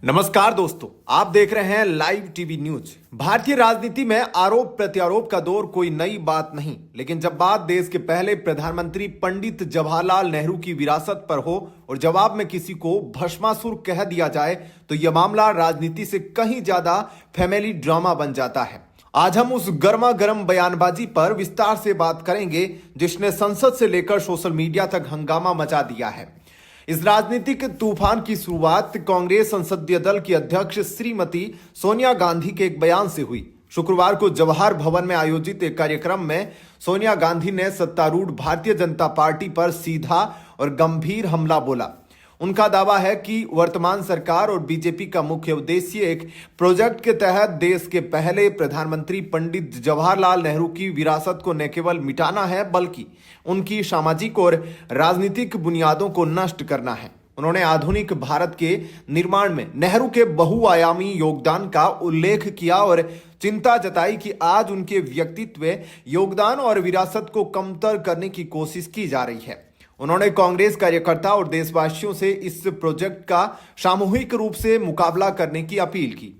नमस्कार दोस्तों, आप देख रहे हैं लाइव टीवी न्यूज। भारतीय राजनीति में आरोप प्रत्यारोप का दौर कोई नई बात नहीं, लेकिन जब बात देश के पहले प्रधानमंत्री पंडित जवाहरलाल नेहरू की विरासत पर हो और जवाब में किसी को भस्मासुर कह दिया जाए तो यह मामला राजनीति से कहीं ज्यादा फैमिली ड्रामा बन जाता है। आज हम उस गर्मा गर्म बयानबाजी पर विस्तार से बात करेंगे जिसने संसद से लेकर सोशल मीडिया तक हंगामा मचा दिया है। इस राजनीतिक तूफान की शुरुआत कांग्रेस संसदीय दल की अध्यक्ष श्रीमती सोनिया गांधी के एक बयान से हुई। शुक्रवार को जवाहर भवन में आयोजित एक कार्यक्रम में सोनिया गांधी ने सत्तारूढ़ भारतीय जनता पार्टी पर सीधा और गंभीर हमला बोला। उनका दावा है कि वर्तमान सरकार और बीजेपी का मुख्य उद्देश्य एक प्रोजेक्ट के तहत देश के पहले प्रधानमंत्री पंडित जवाहरलाल नेहरू की विरासत को न केवल मिटाना है बल्कि उनकी सामाजिक और राजनीतिक बुनियादों को नष्ट करना है। उन्होंने आधुनिक भारत के निर्माण में नेहरू के बहुआयामी योगदान का उल्लेख किया और चिंता जताई कि आज उनके व्यक्तित्व, योगदान और विरासत को कमतर करने की कोशिश की जा रही है। उन्होंने कांग्रेस कार्यकर्ता और देशवासियों से इस प्रोजेक्ट का सामूहिक रूप से मुकाबला करने की अपील की।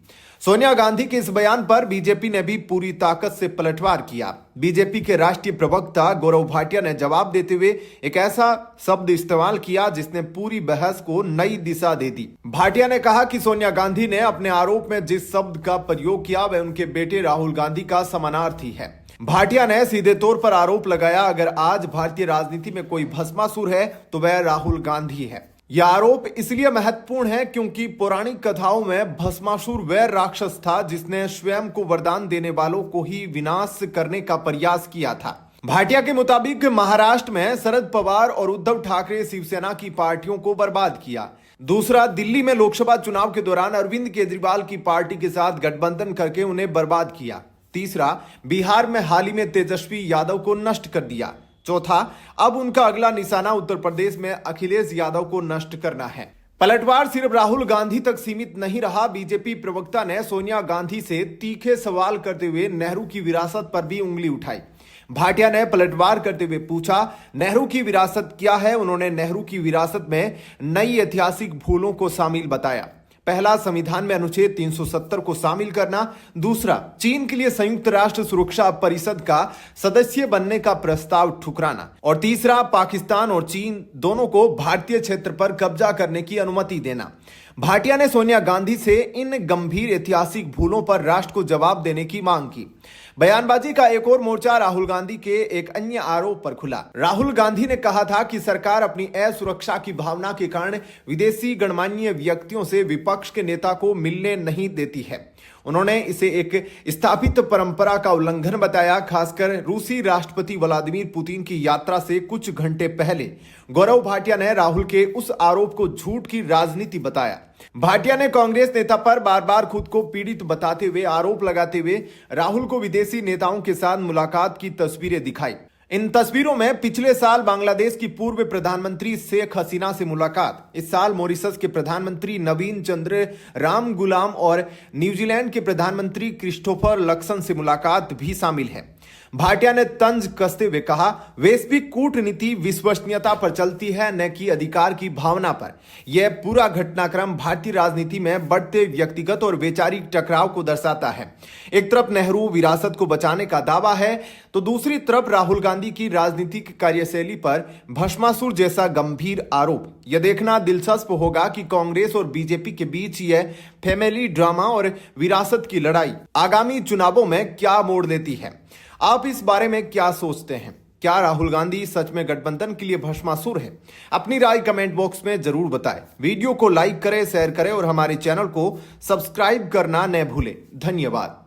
सोनिया गांधी के इस बयान पर बीजेपी ने भी पूरी ताकत से पलटवार किया। बीजेपी के राष्ट्रीय प्रवक्ता गौरव भाटिया ने जवाब देते हुए एक ऐसा शब्द इस्तेमाल किया जिसने पूरी बहस को नई दिशा दे दी। भाटिया ने कहा कि सोनिया गांधी ने अपने आरोप में जिस शब्द का प्रयोग किया वह उनके बेटे राहुल गांधी का समानार्थी है। भाटिया ने सीधे तौर पर आरोप लगाया, अगर आज भारतीय राजनीति में कोई भस्मासुर है तो वह राहुल गांधी है। यह आरोप इसलिए महत्वपूर्ण है क्योंकि पौराणिक कथाओं में भस्मासुर वह राक्षस था जिसने स्वयं को वरदान देने वालों को ही विनाश करने का प्रयास किया था। भाटिया के मुताबिक महाराष्ट्र में शरद पवार और उद्धव ठाकरे शिवसेना की पार्टियों को बर्बाद किया। दूसरा, दिल्ली में लोकसभा चुनाव के दौरान अरविंद केजरीवाल की पार्टी के साथ गठबंधन करके उन्हें बर्बाद किया। तीसरा, बिहार में हाल ही में तेजस्वी यादव को नष्ट कर दिया। चौथा, अब उनका अगला निशाना उत्तर प्रदेश में अखिलेश यादव को नष्ट करना है। पलटवार सिर्फ राहुल गांधी तक सीमित नहीं रहा। बीजेपी प्रवक्ता ने सोनिया गांधी से तीखे सवाल करते हुए नेहरू की विरासत पर भी उंगली उठाई। भाटिया ने पलटवार करते हुए पूछा, नेहरू की विरासत क्या है? उन्होंने नेहरू की विरासत में नई ऐतिहासिक भूलों को शामिल बताया। पहला, संविधान में अनुच्छेद 370 को शामिल करना। दूसरा, चीन के लिए संयुक्त राष्ट्र सुरक्षा परिषद का सदस्य बनने का प्रस्ताव ठुकराना। और तीसरा, पाकिस्तान और चीन दोनों को भारतीय क्षेत्र पर कब्जा करने की अनुमति देना। भाटिया ने सोनिया गांधी से इन गंभीर ऐतिहासिक भूलों पर राष्ट्र को जवाब देने की मांग की। बयानबाजी का एक और मोर्चा राहुल गांधी के एक अन्य आरोप पर खुला। राहुल गांधी ने कहा था कि सरकार अपनी असुरक्षा की भावना के कारण विदेशी गणमान्य व्यक्तियों से विपक्ष के नेता को मिलने नहीं देती है। उन्होंने इसे एक स्थापित परंपरा का उल्लंघन बताया। खासकर रूसी राष्ट्रपति व्लादिमीर पुतिन की यात्रा से कुछ घंटे पहले गौरव भाटिया ने राहुल के उस आरोप को झूठ की राजनीति बताया। भाटिया ने कांग्रेस नेता पर बार बार खुद को पीड़ित बताते हुए आरोप लगाते हुए राहुल को विदेशी नेताओं के साथ मुलाकात की तस्वीरें दिखाई। इन तस्वीरों में पिछले साल बांग्लादेश की पूर्व प्रधानमंत्री शेख हसीना से मुलाकात, इस साल मॉरिशस के प्रधानमंत्री नवीन चंद्र राम गुलाम और न्यूजीलैंड के प्रधानमंत्री क्रिस्टोफर लक्सन से मुलाकात भी शामिल है। भाटिया ने तंज कसते हुए कहा, वैश्विक कूटनीति विश्वसनीयता पर चलती है न कि अधिकार की भावना पर। यह पूरा घटनाक्रम भारतीय राजनीति में बढ़ते व्यक्तिगत और वैचारिक टकराव को दर्शाता है। एक तरफ नेहरू विरासत को बचाने का दावा है तो दूसरी तरफ राहुल गांधी की राजनीतिक कार्यशैली पर भस्मासुर जैसा गंभीर आरोप। यह देखना दिलचस्प होगा कि कांग्रेस और बीजेपी के बीच यह फैमिली ड्रामा और विरासत की लड़ाई आगामी चुनावों में क्या मोड़ लेती है। आप इस बारे में क्या सोचते हैं? क्या राहुल गांधी सच में गठबंधन के लिए भस्मासुर है? अपनी राय कमेंट बॉक्स में जरूर बताएं। वीडियो को लाइक करें, शेयर करें और हमारे चैनल को सब्सक्राइब करना न भूलें। धन्यवाद।